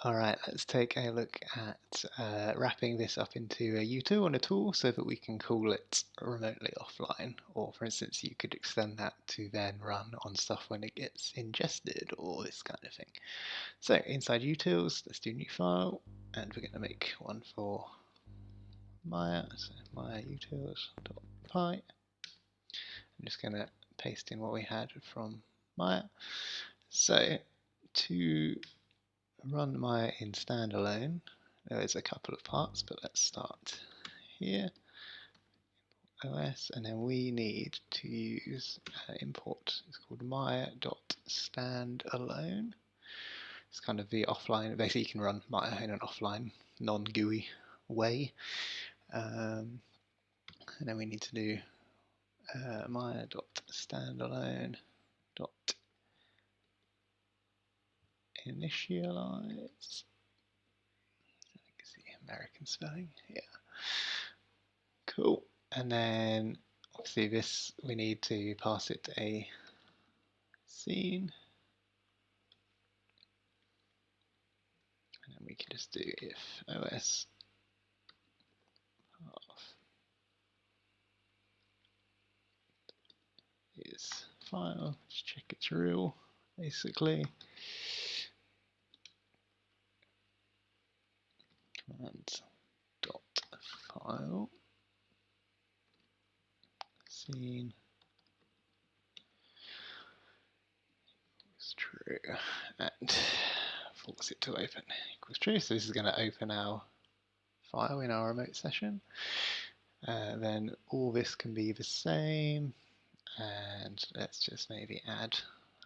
Alright, let's take a look at wrapping this up into a util on a tool so that we can call it remotely offline. Or for instance, you could extend that to then run on stuff when it gets ingested or this kind of thing. So inside utils, let's do new file, and we're going to make one for Maya, so Maya utils.py. I'm just going to paste in what we had from Maya. So to run Maya in standalone, there's a couple of parts, but let's start here. OS, and then we need to use import. It's called Maya.standalone. It's kind of the offline. Basically, you can run Maya in an offline, non-GUI way. And then we need to do Maya.standalone.initialize. American spelling, yeah. Cool. And then obviously this, we need to pass it a scene. And then we can just do if os path is file, just check it's real, basically. Command dot file scene is true and force it to open equals true. So this is going to open our file in our remote session. Then all this can be the same, and let's just maybe add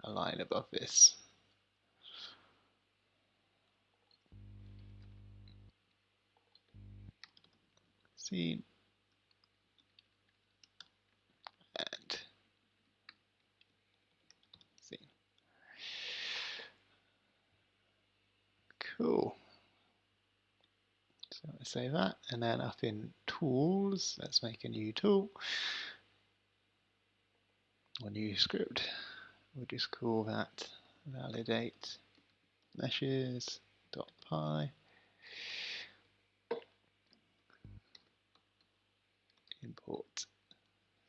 a line above this. Scene and scene. Cool. So let's save that, and then up in tools, let's make a new tool, or new script. We'll just call that validate meshes.py. Import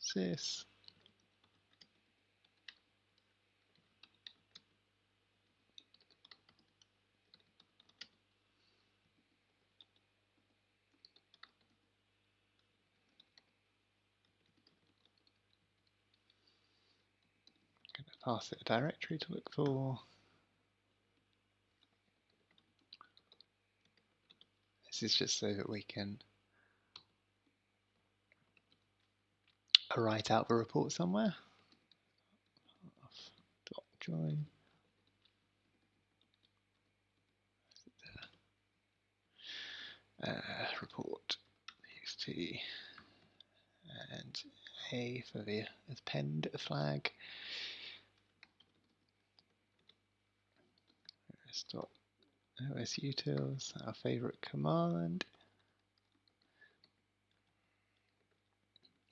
sys. I'm going to pass it a directory to look for. This is just so that we can write out the report somewhere. Join. Report txt and a for the append flag. Os utils, our favorite command.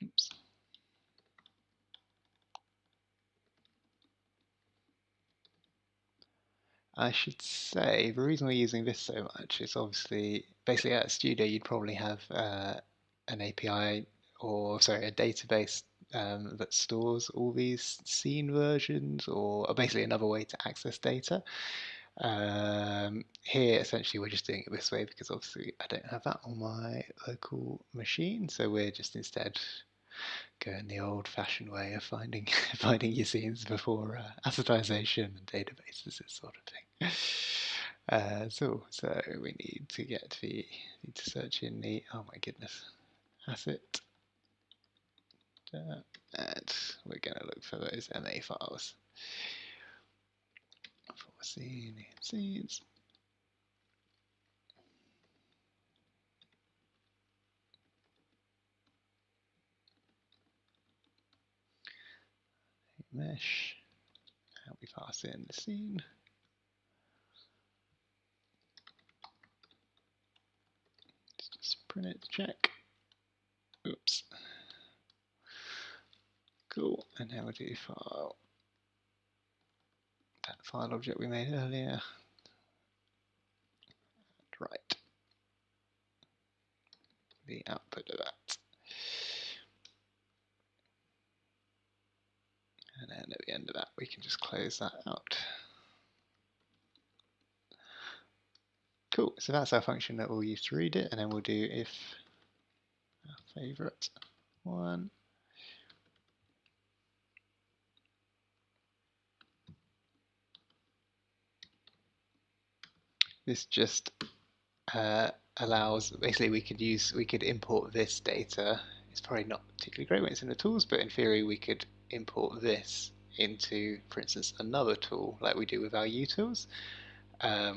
Oops. I should say the reason we're using this so much is obviously, basically at Studio you'd probably have an API, or sorry, a database that stores all these scene versions, or basically another way to access data. Here essentially we're just doing it this way because obviously I don't have that on my local machine, so we're just instead going the old-fashioned way of finding finding your scenes before assetization and databases, this sort of thing. So we need to get need to search in the, oh my goodness, asset, and we're going to look for those MA files for scenes. Mesh, and we pass in the scene. Let's just print it to check. Oops. Cool, and now we'll do file, that file object we made earlier. the output of that. And then at the end of that, we can just close that out. Cool, so that's our function that we'll use to read it, and then we'll do if our favorite one. This just allows, basically we could import this data. It's probably not particularly great when it's in the tools, but in theory we could import this into, for instance, another tool like we do with our utils,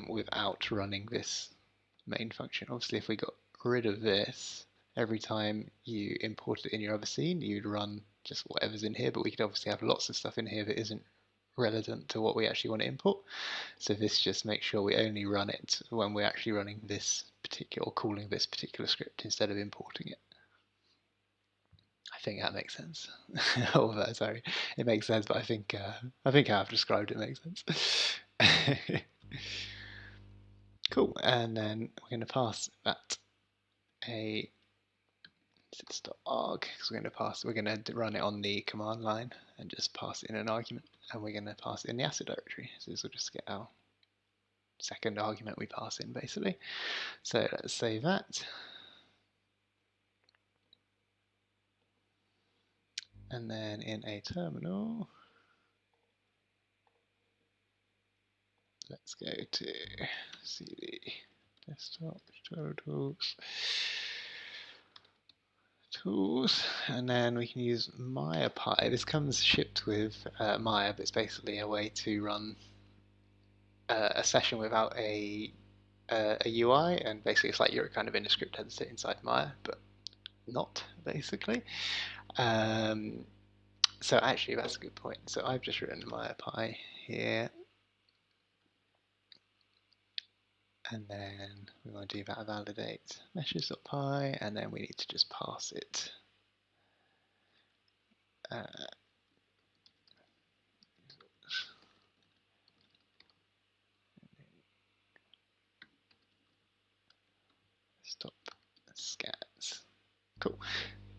without running this main function. Obviously if we got rid of this, every time you import it in your other scene you'd run just whatever's in here, but we could obviously have lots of stuff in here that isn't relevant to what we actually want to import. So this just makes sure we only run it when we're actually running this particular, or calling this particular script instead of importing it. I think that makes sense. Oh, sorry, it makes sense, but I think how I've described it makes sense. Cool, and then we're going to pass that a sys.arg, because we're going to run it on the command line and just pass in an argument, and we're going to pass in the asset directory. So this will just get our second argument we pass in, basically. So let's save that. And then in a terminal, let's go to cd desktop tools, and then we can use MayaPy. This comes shipped with Maya, but it's basically a way to run a session without a UI, and basically it's like you're kind of in a script editor inside Maya, but not basically. So actually that's a good point. So I've just written MayaPy here, and then we want to do that validate meshes.py, and then we need to just pass it stop scans. Cool.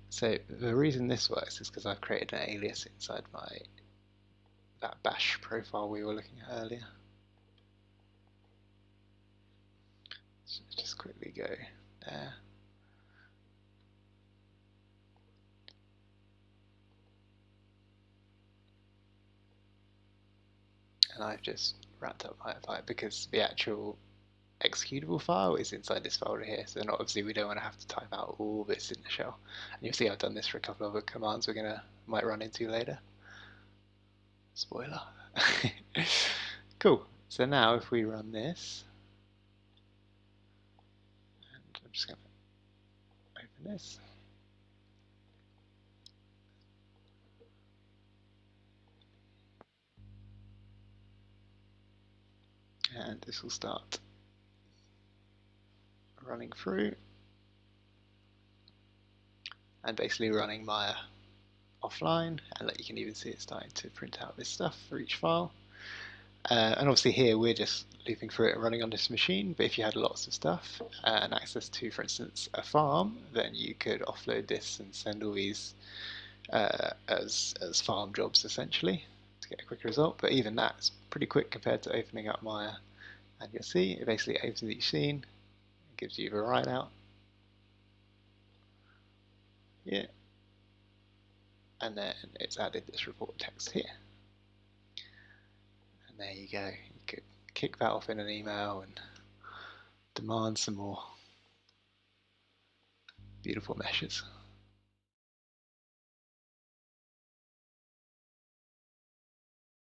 So the reason this works is because I've created an alias inside that bash profile we were looking at earlier. So just quickly go there. And I've just wrapped up MayaPy because the actual executable file is inside this folder here, so obviously we don't want to have to type out all this in the shell. And you'll see I've done this for a couple of other commands we're might run into later. Spoiler. Cool. So now if we run this, and I'm just going to open this. And this will start running through and basically running Maya offline, and you can even see it starting to print out this stuff for each file. And obviously here we're just looping through it and running on this machine, but if you had lots of stuff and access to, for instance, a farm, then you could offload this and send all these as farm jobs essentially to get a quick result. But even that's pretty quick compared to opening up Maya, and you'll see it basically opens each scene, gives you the write out. Yeah. And then it's added this report text here. And there you go. You could kick that off in an email and demand some more beautiful meshes.